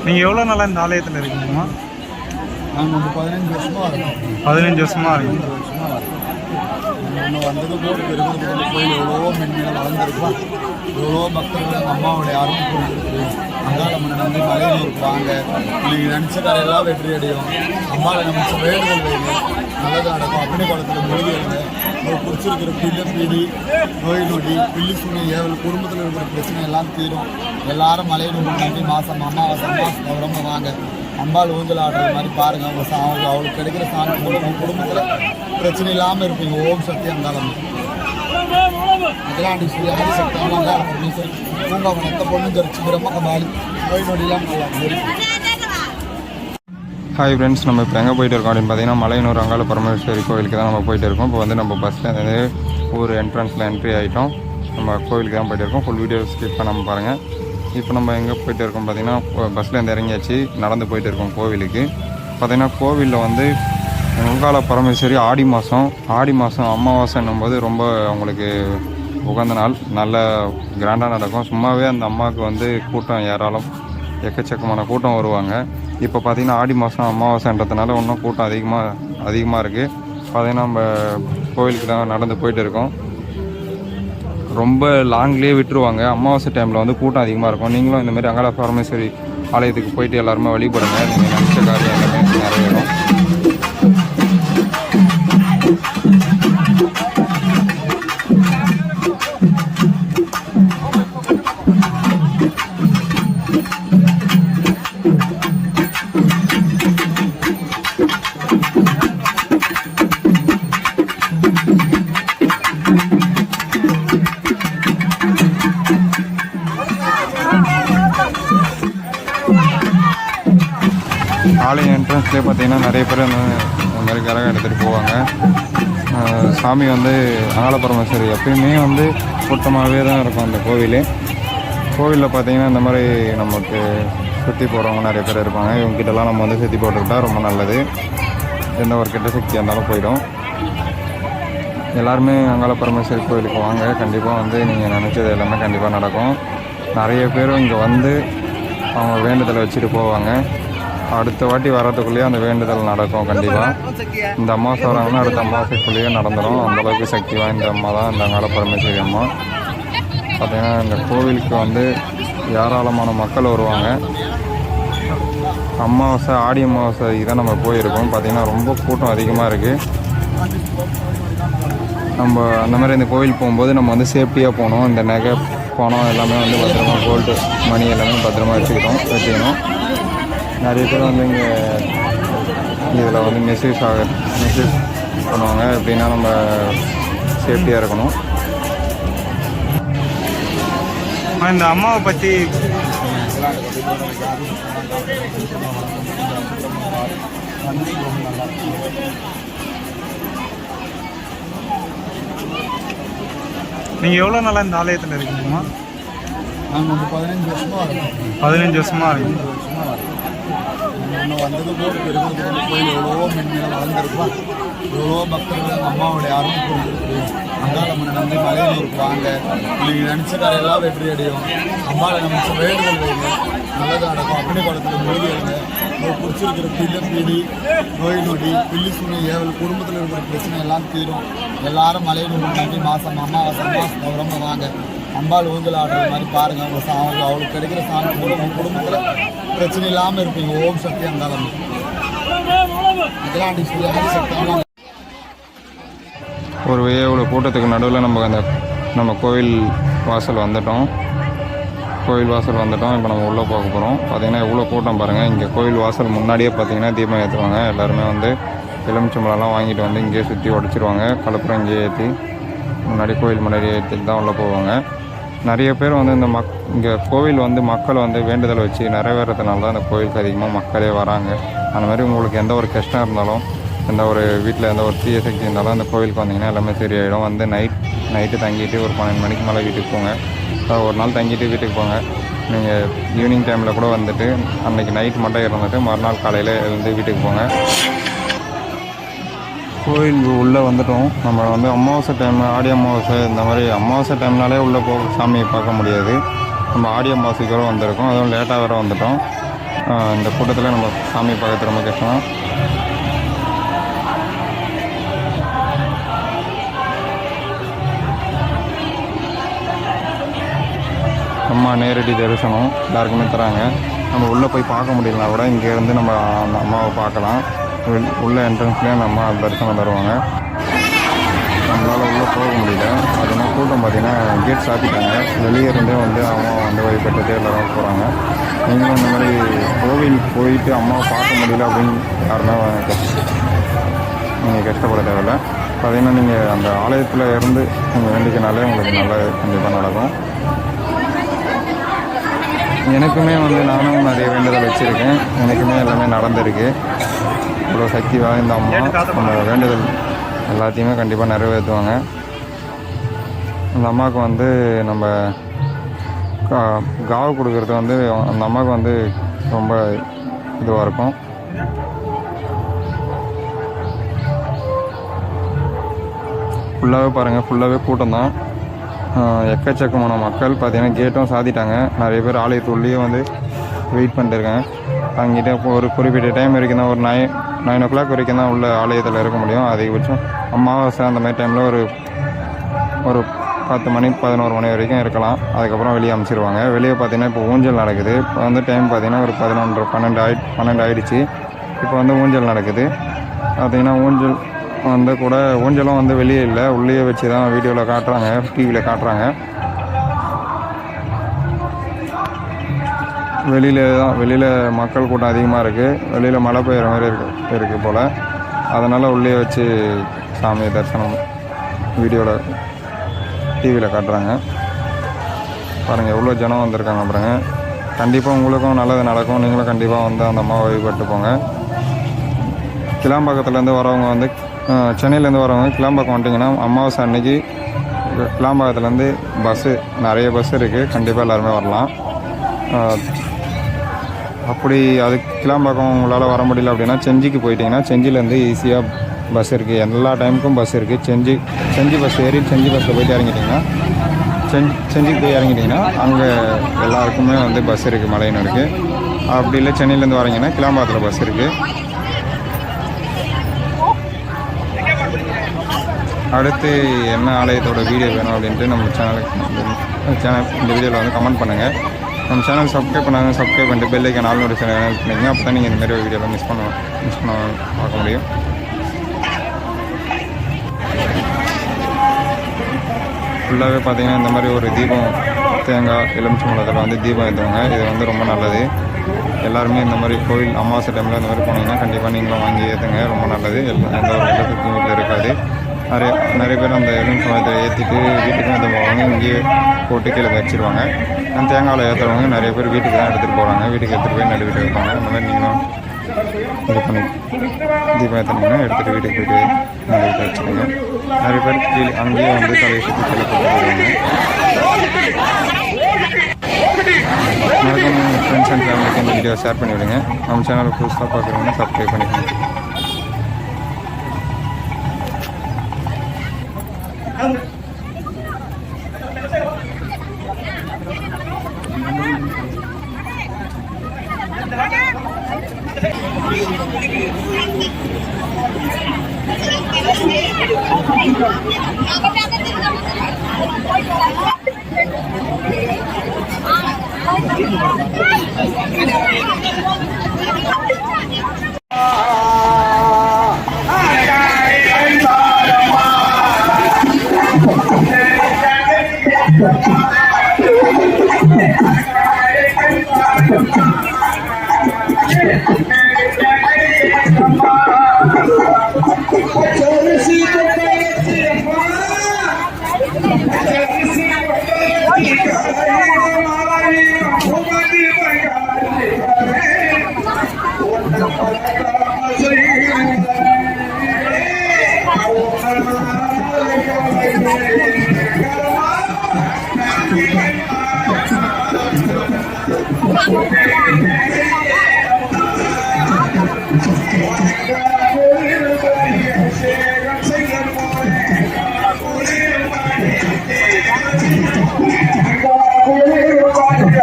நீங்கள் எவ்வளோ நாளாக இந்த ஆலயத்தில் இருக்கீங்கம்மா? நாங்கள் வந்து 15 வருஷமாக இருக்கோம். 15 வருஷமாக இருக்கீங்க. 15 வருஷமாக இருக்கோம். நம்ம வந்தது போட்டு இருக்கிறது வந்து கோயில் எவ்வளவோ மென்மையாக வளர்ந்துருக்கலாம். எவ்வளோ பக்தர்கள் எங்கள் அம்மாவோடைய அருள் புரிஞ்சிருக்கு. அங்காளம்மனை நம்பி மலையனூருக்கு வாங்க, நீங்கள் நினச்ச கரையெல்லாம் வெற்றி அடையும். அம்மாவை நினச்ச வேண்டுதல் வைங்க, நல்லது நடக்கும். அப்படி குளத்தில் மொழி வைங்க. உங்களுக்கு பிடிச்சிருக்கிற பில்லு பீடி, நோய் நொடி, பில்லி சுண்ணி ஏவல், குடும்பத்தில் இருக்கிற பிரச்சனை எல்லாம் தீரும். எல்லாரும் மலையனூர் நம்பி மாதம் அமாவாசை ரொம்ப வாங்க. அம்பாள் ஊஞ்சல் ஆடுறது மாதிரி பாருங்கள். அவங்க அவளுக்கு கிடைக்கிற சாமி உங்கள் குடும்பத்தில் பிரச்சனை இல்லாமல் இருப்பீங்க. ஓம் சக்தி அங்காளம் அகிலாண்டீஸ்வரி ஆதிசக்தி அங்காள பரமேஸ்வரி பூங்காவன் எத்த பொண்ணு ஜரிச்சு பிரம்மகபாலி நோய் நொடியெல்லாம் நல்லா. ஹாய் ஃப்ரெண்ட்ஸ், நம்ம இப்போ எங்கே போயிட்டு இருக்கோம் அப்படின்னு பார்த்தீங்கன்னா மலையனூர் அங்காள பரமேஸ்வரி கோயிலுக்கு தான் நம்ம போயிட்டு இருக்கோம். இப்போ வந்து நம்ம பஸ்ஸில் ஊர் என்ட்ரன்ஸில் என்ட்ரி ஆகிட்டோம். நம்ம கோயிலுக்கு தான் போயிட்டு இருக்கோம். ஃபுல் வீடியோ ஸ்கிப் பண்ணாமல் பாருங்கள். இப்போ நம்ம எங்கே போயிட்டு இருக்கோம் பார்த்தீங்கன்னா பஸ்ஸில் இறங்கியாச்சு, நடந்து போயிட்டு இருக்கோம் கோவிலுக்கு. பார்த்தீங்கன்னா கோவிலில் வந்து அங்காள பரமேஸ்வரி ஆடி மாதம் அமாவாசைன்னும் போது ரொம்ப அவங்களுக்கு உகந்த நாள், நல்ல கிராண்டாக நடக்கும். சும்மாவே அந்த அம்மாவுக்கு வந்து கூட்டம் ஏராளம், எக்கச்சக்கமான கூட்டம் வருவாங்க. இப்போ பார்த்திங்கன்னா ஆடி மாதம் அமாவாசைன்றதுனால இன்னும் கூட்டம் அதிகமாக இருக்குது. பார்த்திங்கன்னா நம்ம கோவிலுக்கு தான் நடந்து போயிட்டு இருக்கோம். ரொம்ப லாங்லேயே விட்டுருவாங்க. அமாவாசை டைமில் வந்து கூட்டம் அதிகமாக இருக்கும். நீங்களும் இந்தமாதிரி அங்காள பரமேஸ்வரி ஆலயத்துக்கு போயிட்டு எல்லாருமே வழிபடுங்க. நீங்கள் நினச்ச காரியம் எல்லாமே நிறைவேறும். ஆலய என்ட்ரன்ஸ்லேயே பார்த்தீங்கன்னா நிறைய பேர் இந்த மாதிரி கரகம் எடுத்துகிட்டு போவாங்க. சாமி வந்து அங்காள பரமேஸ்வரி எப்பயுமே வந்து கூட்டமாகவே தான் இருக்கும் அந்த கோவிலில் பார்த்தீங்கன்னா இந்த மாதிரி நமக்கு சுற்றி போகிறவங்க நிறைய பேர் இருப்பாங்க. இவங்ககிட்டலாம் நம்ம வந்து சுற்றி போட்டுக்கிட்டா ரொம்ப நல்லது. எந்த ஒரு கெட்ட சக்தியாக இருந்தாலும் போயிடும். எல்லாருமே அங்காள பரமேஸ்வரி கோவிலுக்கு வாங்க. கண்டிப்பாக வந்து நீங்கள் நினச்சது எல்லாமே கண்டிப்பாக நடக்கும். நிறைய பேரும் இங்கே வந்து அவங்க வேண்டுதலை வச்சுட்டு போவாங்க. அடுத்த வாட்டி வர்றதுக்குள்ளேயே அந்த வேண்டுதல் நடக்கும். கண்டிப்பாக இந்த அமாவாசை வராங்கன்னா அடுத்த அமாவாசைக்குள்ளேயே நடந்துடும். அந்தளவுக்கு சக்தி வாய்ந்த அம்மா தான் இந்த அங்காள பரமேஸ்வரி அம்மா. பார்த்திங்கன்னா இந்த கோவிலுக்கு வந்து ஏராளமான மக்கள் வருவாங்க. ஆடி அமாவாசைக்கு தான் நம்ம போயிருக்கோம். பார்த்திங்கன்னா ரொம்ப கூட்டம் அதிகமாக இருக்குது. நம்ம அந்த மாதிரி இந்த கோவில் போகும்போது நம்ம வந்து சேஃப்டியாக போகணும். இந்த நகை பணம் எல்லாமே வந்து பத்திரமா, கோல்டு மணி எல்லாமே பத்திரமா வச்சுக்கணும். நிறைய பேர் வந்து இங்கே இதில் வந்து மெசேஜ் பண்ணுவாங்க. எப்படின்னா நம்ம சேஃப்டியாக இருக்கணும். இந்த அம்மாவை பற்றி நீங்கள் எவ்வளோ நாளாக இந்த ஆலயத்தில் இருக்கீங்கம்மா? நாங்கள் வந்து 15 வருஷமாக இருக்கோம். 15 வருஷமாக இருக்கீங்க. நம்ம வந்தது போட்டு இருக்கிறது வந்து கோயில் எவ்வளவோ மென்மையாக வளர்ந்துருக்கலாம். எவ்வளோ பக்தர்கள் எங்கள் அம்மாவோடைய அருள் புரிஞ்சிருக்கு. அங்காளம்மனை நம்பி மலையனூருக்கு வாங்க, நீங்கள் நினச்ச கரையெல்லாம் வெற்றி அடையும். அம்மாவை நினச்ச வேண்டுதல் வைங்க, நல்லது நடக்கும். அப்படி குளத்தில் மொழி வைங்க. உங்களுக்கு பிடிச்சிருக்கிற பில்லு பீடி, நோய் நொடி, பில்லி சுண்ணி ஏவல், குடும்பத்தில் இருக்கிற பிரச்சனை எல்லாம் தீரும். எல்லாரும் மலையனூர் நம்பி அமாவாசை ரொம்ப வாங்க. அம்பாள் ஊஞ்சல் ஆடுறது மாதிரி பாருங்கள். அவளுக்கு கிடைக்கிற சாமி உங்கள் குடும்பத்தில் பிரச்சனை இல்லாமல் இருப்பீங்க. ஓம் சக்தி அங்காளம் அகிலாண்டீஸ்வரி ஆதிசக்தி அங்காளம். ஒரு இவ்வளோ கூட்டத்துக்கு நடுவில் நம்ம கோவில் வாசல் வந்துட்டோம். இப்போ நம்ம உள்ளே போக போகிறோம். பார்த்திங்கன்னா எவ்வளோ கூட்டம் பாருங்கள். இங்கே கோவில் வாசல் முன்னாடியே பார்த்திங்கன்னா தீபம் ஏற்றுவாங்க. எல்லாருமே வந்து எலுமிச்சம்பழம்லாம் வாங்கிட்டு வந்து இங்கேயே சுற்றி உடச்சிருவாங்க. கலப்புறம் இங்கேயே ஏற்றி கோயில் முன்னாடி ஏற்றிட்டு தான் உள்ளே போவாங்க. நிறைய பேர் வந்து இங்கே கோவில் வந்து மக்கள் வந்து வேண்டுதல் வச்சு நிறைவேறதுனால தான் இந்த கோயிலுக்கு அதிகமாக மக்களே வராங்க. அந்த மாதிரி உங்களுக்கு எந்த ஒரு கஷ்டம் இருந்தாலும், எந்த ஒரு வீட்டில் எந்த ஒரு தீய சக்தி இருந்தாலும் அந்த கோவிலுக்கு வந்தீங்கன்னா எல்லாமே சரியாயிடும். வந்து நைட்டு தங்கிட்டு ஒரு 12 மணிக்கு மேலே வீட்டுக்கு போங்க. ஒரு நாள் தங்கிட்டு வீட்டுக்கு போங்க. நீங்கள் ஈவினிங் டைமில் கூட வந்துட்டு அன்றைக்கி நைட் மட்டும் இருந்துட்டு மறுநாள் காலையில் எழுந்து வீட்டுக்கு போங்க. கோயில் உள்ளே வந்துட்டோம். நம்ம வந்து அமாவாசை டைம், ஆடி அமாவாசை இந்த மாதிரி அமாவாசை டைம்னாலே உள்ளே சாமியை பார்க்க முடியாது. நம்ம ஆடி அமாவாசைக்கு வந்திருக்கோம். அதுவும் லேட்டாக வேறு வந்துட்டோம். இந்த கூட்டத்தில் நம்ம சாமி பார்க்கறது ரொம்ப கஷ்டம். அம்மா நேரடி தரிசனம் எல்லாருக்குமே தராங்க. நம்ம உள்ளே போய் பார்க்க முடியலனா கூட இங்கேருந்து நம்ம அந்த அம்மாவை பார்க்கலாம். உள்ள என்ட்ரன்ஸ்லேயே அந்த அம்மா தரிசனம் தருவாங்க. நம்மளால் உள்ளே போக முடியல. அதனால் கூட்டம் பார்த்திங்கன்னா கேட் சாத்திட்டாங்க. வெளியே இருந்தே வந்து அம்மா வந்து வழிபட்டுட்டு எல்லோரும் போகிறாங்க. நீங்களும் இந்த மாதிரி கோவில் போயிட்டு அம்மாவை பார்க்க முடியல அப்படின்னு யாருன்னா நீங்கள் கஷ்டப்பட தேவையில்லை. பார்த்திங்கன்னா நீங்கள் அந்த ஆலயத்தில் இருந்து நீங்கள் வேண்டிக்கனாலே உங்களுக்கு நல்லா கண்டிப்பாக நடக்கும். எனக்குமே வந்து நானும் நிறைய வேண்டுதல் வச்சுருக்கேன். எனக்குமே எல்லாமே நடந்திருக்கு. இவ்வளோ சக்தி வாய்ந்த அம்மா அந்த வேண்டுதல் எல்லாத்தையுமே கண்டிப்பாக நிறைவேற்றுவாங்க. அந்த அம்மாவுக்கு வந்து நம்ம காவு கொடுக்குறது வந்து அந்த அம்மாவுக்கு வந்து ரொம்ப இதுவாக இருக்கும். ஃபுல்லாகவே பாருங்கள், ஃபுல்லாகவே கூட்டம் தான். எக்கச்சக்கமான மக்கள். பார்த்திங்கன்னா கேட்டும் சாத்திட்டாங்க. நிறைய பேர் ஆலயத்துள்ளேயே வந்து வெயிட் பண்ணிட்டு இருக்காங்க. அங்கிட்ட ஒரு குறிப்பிட்ட டைம் வரைக்கும் தான், ஒரு 9 o'clock வரைக்கும் தான் உள்ள ஆலயத்தில் இருக்க முடியும். அதிகபட்சம் அமாவாசை அந்த மாதிரி டைமில் ஒரு 10 மணி 11 மணி வரைக்கும் இருக்கலாம். அதுக்கப்புறம் வெளியே அனுப்பிச்சிடுவாங்க. வெளியே பார்த்திங்கன்னா இப்போ ஊஞ்சல் நடக்குது. இப்போ வந்து டைம் பார்த்திங்கன்னா ஒரு 11, 12 ஆகிடுச்சு. இப்போ வந்து ஊஞ்சல் நடக்குது. பார்த்திங்கன்னா ஊஞ்சல் வந்து கூட ஊஞ்சலும் வந்து வெளியே இல்லை, உள்ளேயே வச்சு தான் வீடியோவில் காட்டுறாங்க, டிவியில் காட்டுறாங்க. வெளியில் மக்கள் கூட்டம் அதிகமாக இருக்குது. வெளியில் மழை பெய்கிற மாதிரி இருக்குது போல். அதனால் உள்ளே வச்சு சாமி தரிசனம் வீடியோவில் டிவியில் காட்டுறாங்க. பாருங்கள் எவ்வளோ ஜனம் வந்திருக்காங்க பாருங்கள். கண்டிப்பாக உங்களுக்கும் நல்லது நடக்கும். நீங்களும் கண்டிப்பாக வந்து அந்த அம்மாவை வழிபட்டு போங்க. கிளாம்பாக்கத்துலேருந்து வரவங்க வந்து சென்னையிலேருந்து வரவங்க கிளாம்பாக்கம் வந்துட்டிங்கன்னா அமாவாசை அன்னைக்கு கிளாம்பாக்கத்துலேருந்து நிறைய பஸ்ஸு இருக்குது. கண்டிப்பாக எல்லாருமே வரலாம். அப்படி அது கிளாம்பாக்கம் உங்களால் வர முடியல அப்படின்னா செஞ்சிக்கு போயிட்டிங்கன்னா செஞ்சிலேருந்து ஈஸியாக பஸ் இருக்குது. எல்லா டைமுக்கும் பஸ் இருக்குது. செஞ்சி பஸ் ஏறி செஞ்சி பஸ்ஸில் போய்ட்டு இறங்கிட்டிங்கன்னா செஞ்சிக்கு போய் இறங்கிட்டிங்கன்னா அங்கே எல்லாருக்குமே வந்து பஸ் இருக்குது, மலையனூர் இருக்குது. அப்படி இல்லை சென்னையிலேருந்து வரீங்கன்னா கிளாம்பாக்கத்தில் பஸ் இருக்குது. அடுத்து என்ன ஆலயத்தோட வீடியோ வேணும் அப்படின்ட்டு நம்ம சேனல் இந்த வீடியோவில் வந்து கமெண்ட் பண்ணுங்கள். நம்ம சேனல் சப்ஸ்கிரைப் பண்ணாங்க, சப்ஸ்கிரைப் பண்ணிட்டு bell icon all notification enable பண்ணிங்க. அப்போ தான் நீங்கள் இந்த மாதிரி வீடியோவில் மிஸ் பண்ண பார்க்க முடியும். ஃபுல்லாகவே பார்த்திங்கன்னா இந்த மாதிரி ஒரு தீபம் தேங்காய் எலுமிச்சம்பழத்தில் வந்து தீபம் ஏற்றுவாங்க. இது வந்து ரொம்ப நல்லது. எல்லாருமே இந்த மாதிரி கோவில் அமாவாசை டைமில் இந்த மாதிரி போனீங்கன்னா கண்டிப்பாக நீங்களும் வாங்கி ஏற்றுங்க. ரொம்ப நல்லது. எந்த ஒரு இடத்துக்கும் வீட்டில் இருக்காது. நிறைய பேர் அந்த எலுமிச்சம்பழத்தை ஏற்றிட்டு வீட்டுக்கும் வந்து போவாங்க. இங்கேயே போட்டு கீழே வச்சிருவாங்க. அந்த தேங்காயில் ஏற்றுறவங்க நிறைய பேர் வீட்டுக்கு தான் எடுத்துகிட்டு போகிறாங்க. வீட்டுக்கு எடுத்துகிட்டு போய் நடுவிட்டு வைப்பாங்க. அந்த மாதிரி நீங்களும் இது பண்ணி தீபம் ஏற்றினீங்கன்னா எடுத்துகிட்டு வீட்டுக்கு போய்ட்டு நடுவிட்டு வச்சுக்கோங்க. நிறைய பேர் கீழே அங்கேயே வந்து தலையை சுற்றி கீழே போட்டு போடுவாங்க. மறக்காம ஃப்ரெண்ட்ஸ் அண்ட் ஃபேமிலிக்கு இந்த வீடியோ ஷேர் பண்ணி விடுங்க. நம்ம சேனலை புதுசாக பார்க்குறவங்க சப்ஸ்கிரைப் பண்ணிக்கோங்க.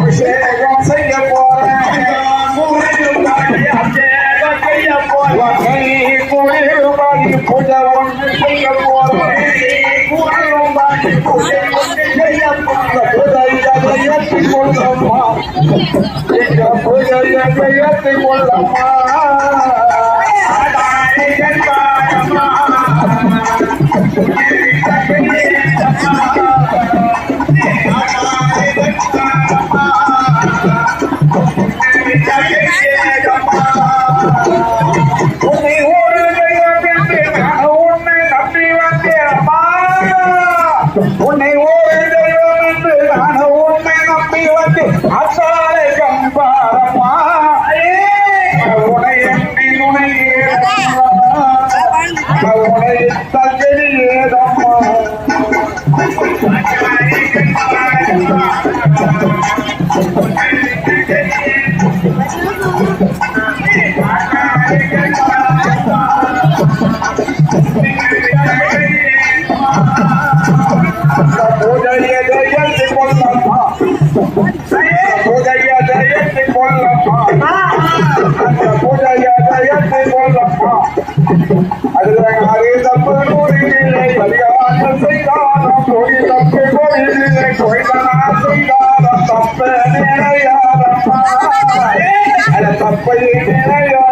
அபிஷேகம் செய்ய போறேன். கொள்ளம்மா இந்த பூஜையை செய்யத்து கொள்ளம்மா உன்னை ஒரு தெய்வம் என்று நான் உன்னை நம்பி வந்தேனம்மா உன்னை ஒரு தெய்வம் என்று நான் உன்னை நம்பி வந்தேன் அசாலை கம்பாரம்மா உனை எண்ணி உனை உனை தகுதியேதம்மா பூஜையை ஜெயந்தி கொள்ளம்மா பூஜையை ஜெயந்தி கொள்ளம்மா அந்த பூஜையை ஜெயந்தி கொள்ளம்மா அதில் ஹரி தப்பு நூறிலே அதிகார செய்தாரம் கொடி தப்பு கொடியிலே கொய்தனா செய்தாரம் தப்ப நினையாரம்மா அது தப்பை நினையா